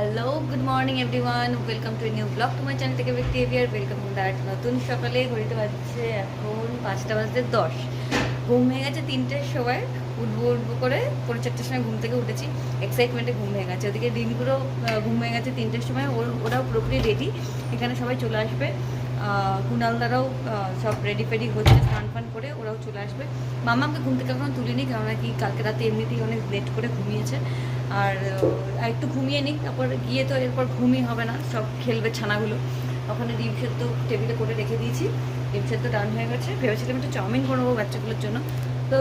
Hello good morning everyone, welcome to new blog to my channel থেকে behaviour. Welcome back. নতুন সকালে ঘড়িতে বাজছে এখন 5:10। ঘুম ভেঙে গেছে 3টের সময়। উঠবো করে 4:30টার সময় ঘুম থেকে উঠেছি। এক্সাইটমেন্টে ঘুম ভেঙে গেছে। ওদিকে ডিমগুলো ঘুম ভেঙে গেছে 3টের সময়। ওরাও পুরোপুরি রেডি, এখানে সবাই চলে আসবে। কুণাল দারাও সব রেডি ফেডি হচ্ছে, স্নান ফান করে ওরাও চলে আসবে। মামাকে ঘুম থেকে এখনো তুলিনি, কারণ কি কালকে রাতে এমনিতেই অনেক লেট করে ঘুমিয়েছে। আর একটু ঘুমিয়ে নিই, তারপর গিয়ে তো এরপর ঘুমই হবে না, সব খেলবে ছানাগুলো। ওখানে ডিম সেদ্ধ টেবিলে করে রেখে দিয়েছি, ডিম সেদ্ধ ডান হয়ে গেছে। ভেবেছিলাম একটু চাউমিন করবো বাচ্চাগুলোর জন্য, তো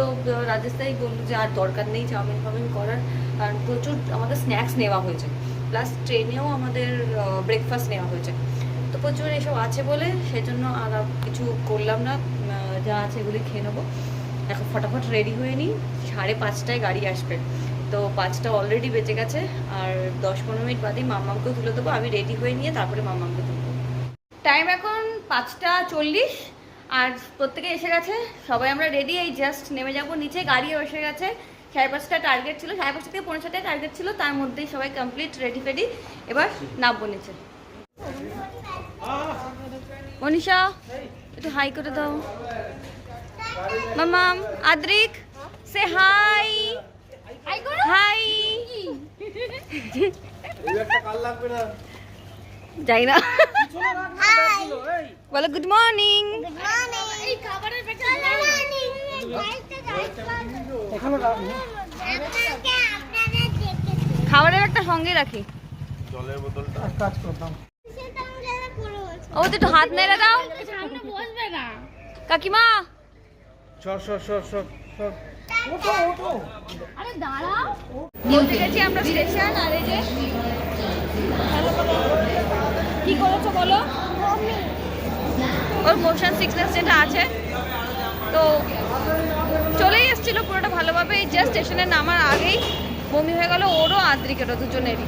রাজেশ তাই বললো যে আর দরকার নেই চাউমিন ফাউমিন করার, কারণ প্রচুর আমাদের স্ন্যাক্স নেওয়া হয়েছে, প্লাস ট্রেনেও আমাদের ব্রেকফাস্ট নেওয়া হয়েছে, তো প্রচুর এসব আছে বলে সেজন্য আর কিছু করলাম না। যা আছে এগুলি খেয়ে নেবো। এখন ফটাফট রেডি হয়ে নিই, 5:30টায় গাড়ি আসবে। তো 5টা অলরেডি বেঁচে গেছে, আর 10-15 মিনিট বাদেই মাম্মামকেও তুলে দেবো। আমি রেডি হয়ে নিয়ে তারপরে মাম্মামকে তুলবো। টাইম এখন 5:40, আর প্রত্যেকে এসে গেছে, সবাই আমরা রেডি। এই জাস্ট নেমে যাবো নিচে, গাড়িও এসে গেছে। 5:30 টার্গেট ছিল, 5:30 থেকে 5:45 টার্গেট ছিল, তার মধ্যেই সবাই কমপ্লিট রেডি ফেডি। এবার নামবো নিচে। মনীষা একটু হাই করে দাও। মামাম, আদ্রিক, সে হাই। হাই। যাই না, বলো গুড মর্নিং। খাবারের একটা সঙ্গে রাখি, জলের বোতলটা কাজ করতাম। ও তো একটু হাত নেড়ে দাও। কাকিমা বলতে গেছি আমরা স্টেশন। আর এই যে কি করেছো বলো, ওর মোশন সিকনেস যেটা আছে, তো চলেই এসেছিল পুরোটা ভালোভাবে। এই জাস্ট স্টেশনে নামার আগেই বমি হয়ে গেল ওরও আদ্রিকেরও, দুজনেরই।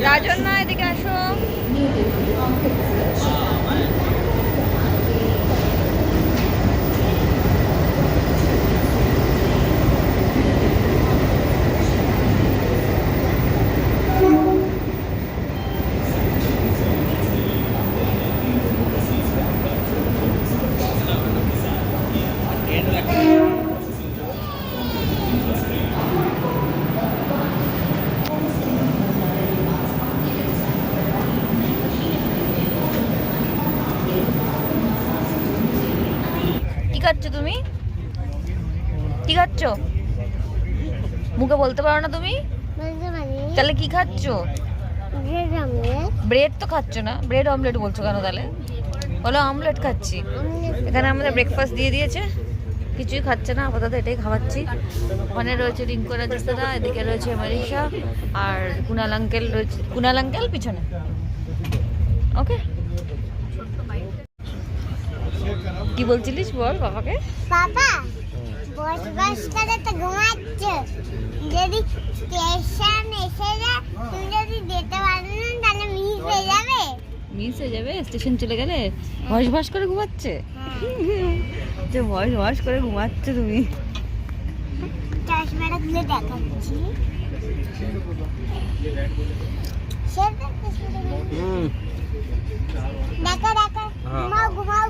রাজন্না এদিকে আসো। কি খাচ্ছ তুমি? কি খাচ্ছ? মুখে বলতে পারো না তুমি? তাহলে কি খাচ্ছ? ব্রেড তো খাচ্ছ না, ব্রেড অমলেট বলছো কেন তাহলে? বলো অমলেট খাচ্ছি। এখানে আমাদের ব্রেকফাস্ট দিয়ে দিয়েছে, কিছুই খাচ্ছে না আপাতত, এটাই খাওয়াচ্ছি। ওখানে রয়েছে রিঙ্কু রাজেশদাদা, এদিকে রয়েছে মনীষা, আর কুণাল আঙ্কেল রয়েছে। কুণাল আঙ্কেল পিছনে। ওকে, কি বলছিলিস বল বাবাকে? বাবা বস করে তো ঘুমাচ্ছে, যদি স্টেশন এসে যায় তুমি যদি যেতে পারো না তাহলে মিস হয়ে যাবে। মিস হয়ে যাবে স্টেশন চলে গেলে? ভস করে ঘুমাচ্ছে, যে ভস করে ঘুমাচ্ছে তুমি। চশমাটা খুলে দেখাচ্ছি। দেখো ঘুমাও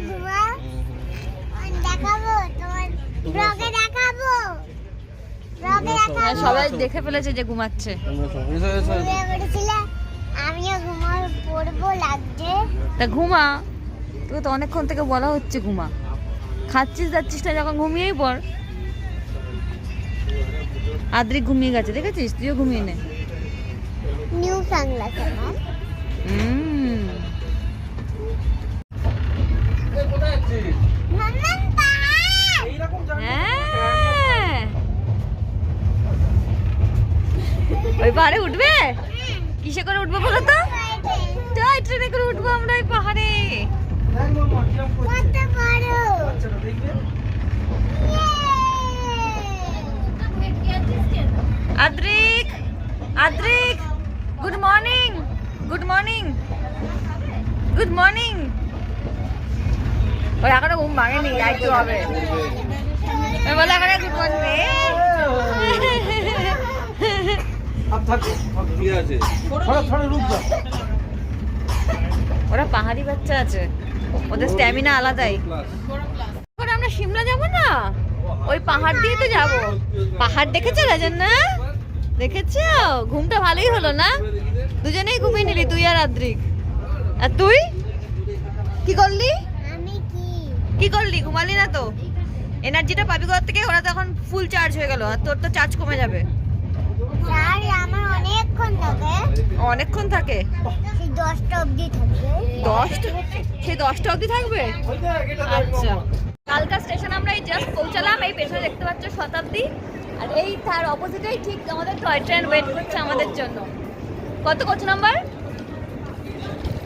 দেখাবো তোমার ব্লগে, দেখাবো ব্লগে দেখাবো। সবাই দেখে ফেলেছে যে ঘুমাচ্ছে। আমিও ঘুমাও, পড়বো লাগছে। তা ঘুমা, তোকে তো অনেকক্ষণ থেকে বলা হচ্ছে ঘুমা। খাচ্ছিস যাচ্ছিস না যখন, ঘুমিয়েই পড়। আদ্রিক ঘুমিয়ে গেছে, দেখেছিস? তুইও ঘুমিয়ে নে। নিউ সানগ্লাস আমার। হ্যাঁ, ওই পাহাড়ে উঠবে? কিসে করে উঠবো বলো তো? টয় ট্রেনে করে উঠবো আমরা এই পাহাড়ে। Adrik, Adrik, good morning, good morning, good morning. ওই এখনো ঘুম ভাঙেনি, একটু হবে। বলে এখানে গুড মর্নিং। ওরা পাহাড়ি বাচ্চা আছে, ওদের স্ট্যামিনা আলাদাই। এখন আমরা সিমলা যাব না, ওই পাহাড় দিয়ে তো যাব। পাহাড় দেখেছো রাজন্না? দেখেছো? ঘুমটা ভালোই হলো না? দুজনেই ঘুমিয়ে নিলি, তুই আর আদ্রিক। আর তুই কি করলি? আমি কি করলি? ঘুমালি না তো? এনার্জিটা পাবি কোথা থেকে? ওরা তো এখন ফুল চার্জ হয়ে গেল, আর তোর তো চার্জ কমে যাবে। স্যার আমার অনেকক্ষণ থাকে। অনেকক্ষণ থাকে? সেই 10টা অবধি থাকে। 10টা? সেই 10টা অবধি থাকবে? আচ্ছা। কালকা স্টেশন আমরা এই জাস্ট পৌঁছালাম। এই পেছনে দেখতে পাচ্ছ শতাব্দী, আর এই তার অপোজিটেই ঠিক আমাদের টয় ট্রেন ওয়েট করছে আমাদের জন্য। কত নাম্বার?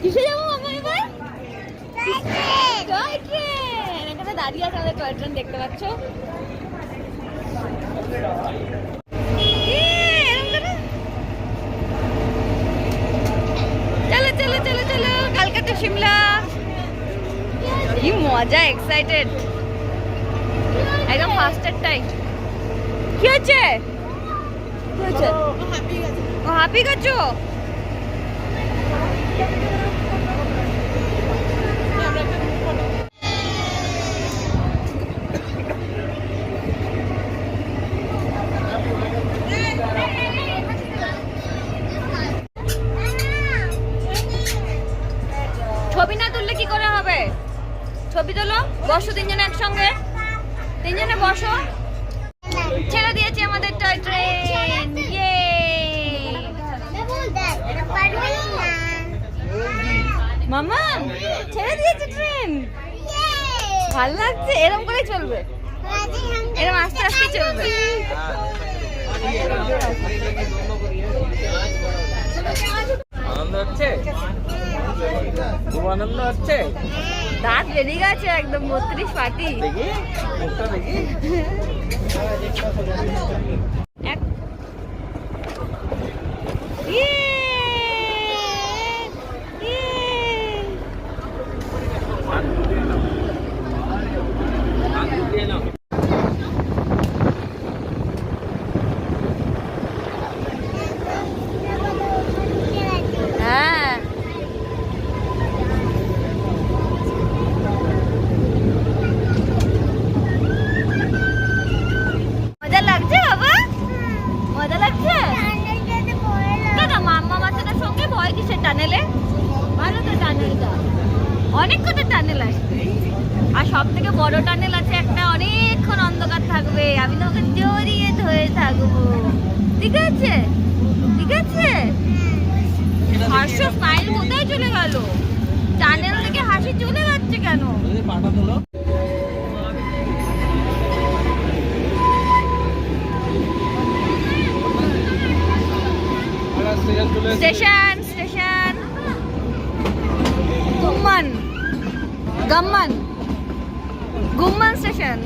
কিসে যাবো মামা এবার? Toy train. এখানে দাঁড়িয়ে আছে আমাদের টয় ট্রেন, দেখতে পাচ্ছ। চলো চলো চলো চলো, কালকাতা সিমলা। কি মজা, এক্সাইটেড একদম ফার্স্টের টাইম। কি হচ্ছে? কি হচ্ছে? ও হাঁপিয়ে গেছো? ছবি না তুললে কি করে হবে? ছবি তোলো, বসো তিনজনে একসঙ্গে, তিনজনে বসো। ছেড়ে দিয়েছে আমাদের টয় ট্রেন। ইয়ে মামা, ছেড়ে দিয়েছে ট্রেন। ভালো লাগছে? এরকম করে চলবে, এরকম আস্তে আস্তে চলবে। আনন্দ হচ্ছে, খুব আনন্দ হচ্ছে। দাঁত বেরিয়ে গেছে একদম 32 পাটি। দেখি মুখটা দেখি। ইয়ে! ইয়ে! হ্যাঁ, মজা লাগছে বাবা? মজা লাগছে? দাদা মাম্মা বাচ্চাটার সঙ্গে ভয় কিসের? টানেলে ভালো তো, টানেলটা অনেক কত টানেল আসবে। আর সব থেকে বড় টানেল আছে একটা, অনেকক্ষণ অন্ধকার থাকবে, আমি তো ওকে জড়িয়ে ধরে থাকবো। ঠিক আছে? ঠিক আছে? হাস্য স্মাইল কোথায় চলে গেল? টানেল থেকে হাসি চলে যাচ্ছে কেন? পাটা তোলো। স্টেশন স্টেশন গুম্মান গুম্মান স্টেশন।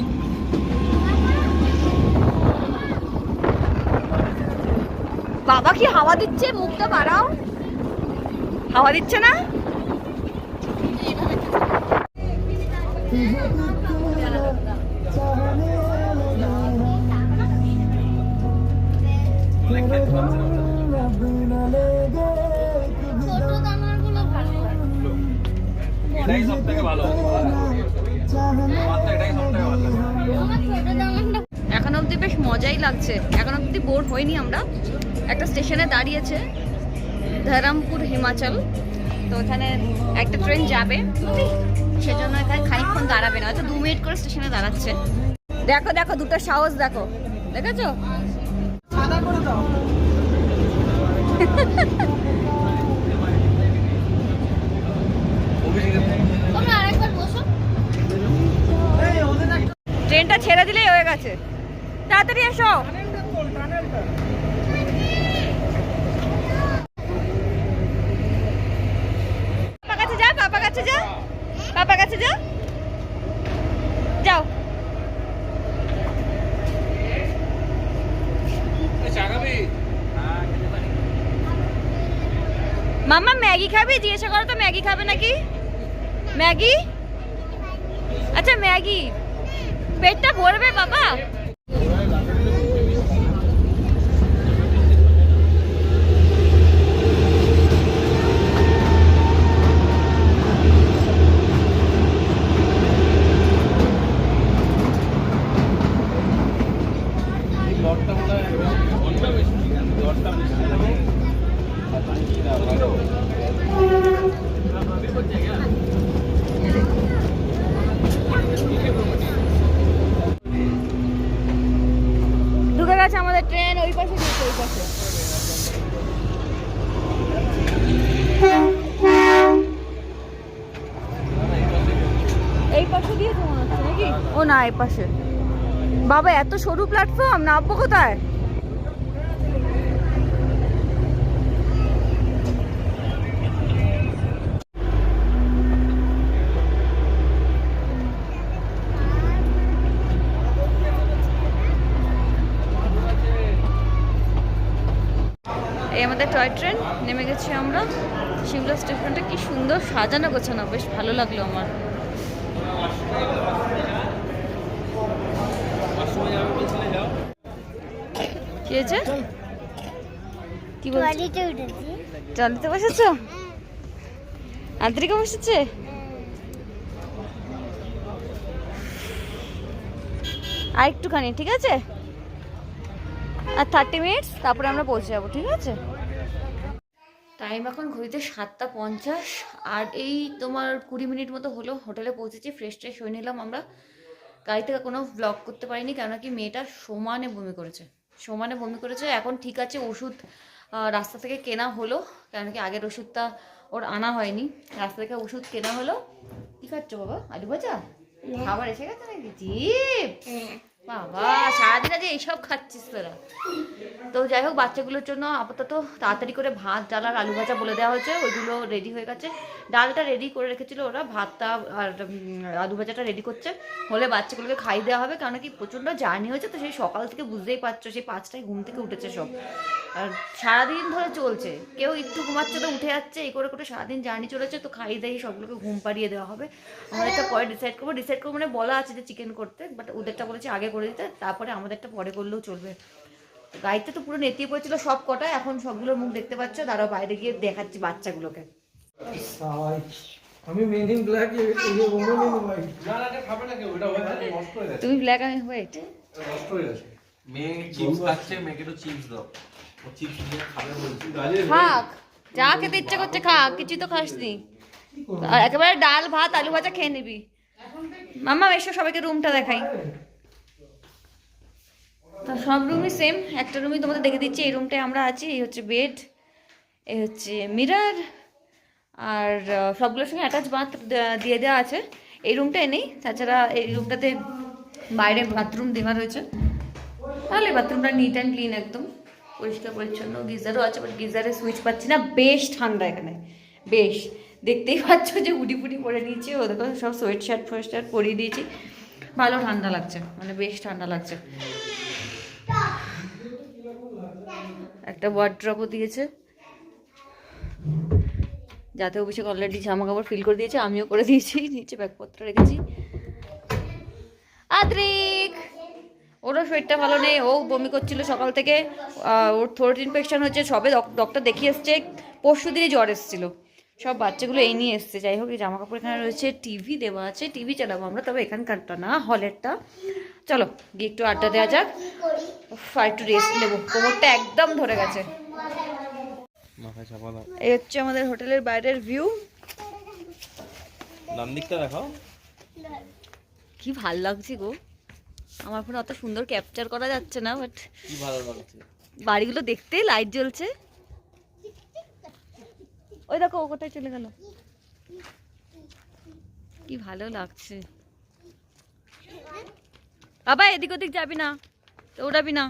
বাবা কি হাওয়া দিচ্ছে, মুখটা বাড়াও। হাওয়া দিচ্ছে না? এটাই সবথেকে ভালো। এটাই সবথেকে ভালো। এখন অবধি বেশ মজাই লাগছে, এখন অবধি বোর হইনি আমরা। একটা স্টেশনে দাঁড়িয়েছে ধরমপুর হিমাচল, তো ওখানে একটা ট্রেন যাবে, সেজন্য এখানে খানিকক্ষণ দাঁড়াবে না, হয়তো 2 মিনিট করে স্টেশনে দাঁড়াচ্ছে। দেখো দেখো, দুটো সাহস দেখো, দেখেছো? ট্রেনটা ছেড়ে দিলেই হয়ে গেছে, তাড়াতাড়ি এসো। পাপা কাছে যা, পাপা কাছে যা, পাপা কাছে যা, যাও। মাম্মা ম্যাগি খাবি? জিজ্ঞাসা করো তো ম্যাগি খাবে নাকি। ম্যাগি আচ্ছা ম্যাগি পেটটা ভরবে বাবা? দরটা মনে হয় ঘন্টা বেশি, দরটা বেশি। ঢুকে গেছে আমাদের ট্রেন, ওই পাশে ঢুকছে, ওই পাশে। এই পাশে দিয়ে তো মনে হচ্ছে নাকি? ও না, এই পাশে। বাবা এত সরু প্ল্যাটফর্ম, নামবো কোথায়? এই আমাদের টয় ট্রেন, নেমে গেছি আমরা। সিমলা স্টেশনটা কি সুন্দর সাজানো গোছানো, বেশ ভালো লাগলো আমার। কি হয়েছে? কি বলছো? টয়লেটে উঠেছি। ট্রলিতে বসেছো? আদ্রিকা বসেছে? আর একটুখানি, ঠিক আছে? আর 30 মিনিটস, তারপরে আমরা পৌঁছে যাবো, ঠিক আছে? টাইম এখন ঘড়িতে 7:50, আর এই তোমার 20 মিনিট মতো হলো হোটেলে পৌঁছেছি। ফ্রেশ ট্রেশ হয়ে নিলাম আমরা। গাড়ি থেকে কোনো ব্লগ করতে পারিনি, কেননা কি মেয়েটা সমানে বমি করেছে। এখন ঠিক আছে, ওষুধ রাস্তা থেকে কেনা হলো, কেন কি আগের ওষুধটা ওর আনা হয়নি। রাস্তা থেকে ওষুধ কেনা হলো। কি খাচ্ছ বাবা? আলু ভাজা খাবার এসে গেছে নাকি? জিপ বাবা, সারাদিন আজ এইসব খাচ্ছিস তোরা। তো যাই হোক, বাচ্চাগুলোর জন্য আপাতত তাড়াতাড়ি করে ভাত, ডাল আর আলু ভাজা বলে দেওয়া হয়েছে, ওইগুলো রেডি হয়ে গেছে। ডালটা রেডি করে রেখেছিল ওরা, ভাতটা আর আলু ভাজাটা রেডি করছে, হলে বাচ্চাগুলোকে খাই দেওয়া হবে। কারণ কি প্রচণ্ড জার্নি হয়েছে তো, সেই সকাল থেকে বুঝতেই পারছো, সেই 5টায় ঘুম থেকে উঠেছে সব, আর সারাদিন ধরে চলছে। কেউ একটু ঘুমাচ্ছে তো উঠে যাচ্ছে, এই করে করে সারাদিন জার্নি চলেছে। তো খাই দেয় সবগুলোকে ঘুম পাড়িয়ে দেওয়া হবে। আমাদেরটা পরে ডিসাইড করবো মানে বলা আছে যে চিকেন করতে, বাট ওদেরটা বলেছি আগে করে দিতে, তারপরে আমাদেরটা পরে করলেও চলবে। গাড়িতে তো পুরো নেতিয়ে পড়েছিল সব কটা, এখন সবগুলোর মুখ দেখতে পাচ্ছ। দাঁড়াও বাইরে গিয়ে দেখাচ্ছি বাচ্চাগুলোকে। আমি মেন ইন ব্ল্যাক, এই ওমন ইন হোয়াইট। না না, এটা খাবে না কেউ, এটা হয়ে যাবে, নষ্ট হয়ে যাচ্ছে। তুমি ব্ল্যাক, আমি হোয়াইট। নষ্ট হয়ে যাচ্ছে। মেয়ে চিপস খাচ্ছে, মেয়েকে তো চিপস দাও। ও চিপস দিয়ে খাবে বলছি। খাক, যা খেতে ইচ্ছে করছে খাক, কিছুই তো খাসনি। আর একেবারে ডাল ভাত আলু ভাজা খেয়ে নিবি। মাম্মা এসো, সবাইকে রুমটা দেখাই। তা সব রুমই সেম, একটা রুমই তোমাদের দেখে দিচ্ছি। এই রুমটায় আমরা আছি। এই হচ্ছে বেড, এই হচ্ছে মিরর, আর সবগুলোর সঙ্গে অ্যাটাচ বাথ দিয়ে দেওয়া আছে। এই রুমটায় নেই, তাছাড়া এই রুমটাতে বাইরে বাথরুম দেওয়া রয়েছে। তাহলে বাথরুমটা নিট অ্যান্ড ক্লিন, একদম পরিষ্কার পরিচ্ছন্ন। গিজারও আছে, বাট গিজারে সুইচ পাচ্ছি না। বেশ ঠান্ডা এখানে, বেশ। দেখতেই পাচ্ছ যে উডি ফুডি পরে নিয়েছি, ও দেখো সব সোয়েট শার্ট ফোয়েট শার্ট পরিয়ে দিয়েছি। ভালো ঠান্ডা লাগছে, মানে বেশ ঠান্ডা লাগছে। একটা ওয়ার্ড্রপও দিয়েছে, যাতে অভিষেক অলরেডি জামা কাপড় ফিল করে দিয়েছে, আমিও করে দিয়েছি। নিচে ব্যাগপত্র রেখেছি। আদ্রিক, ওরও শরীরটা ভালো নেই, ও বমি করছিল সকাল থেকে। ওর থ্রোট ইনফেকশন হচ্ছে, সবে ডক্টর দেখিয়ে এসছে। পরশু দিনই জ্বর এসেছিলো। সব বাচ্চাগুলো এই নিয়ে এসছে। যাই হোক, এই জামা কাপড় এখানে রয়েছে, টিভি দেওয়া আছে, টিভি চালাবো আমরা, তবে এখানকারটা না, হলেরটা। চলো গিয়ে একটু আড্ডা দেওয়া যাক, আর একটু রেস্ট নেবো, কোমরটা একদম ধরে গেছে। মাথায় চাপা দাও। এই হচ্ছে আমাদের হোটেলের বাইরের ভিউ। ডান দিকটা দেখাও। কি ভাল লাগছে গো, আমার ফোনে অত সুন্দর ক্যাপচার করা যাচ্ছে না, বাট কি ভালো লাগছে। বাড়িগুলো দেখতে, লাইট জ্বলছে। ওই দেখো ও কোথায় চলে গেল, কি ভালো লাগছে। বাবা এদিক ওদিক যাবি না, দৌড়াবি না।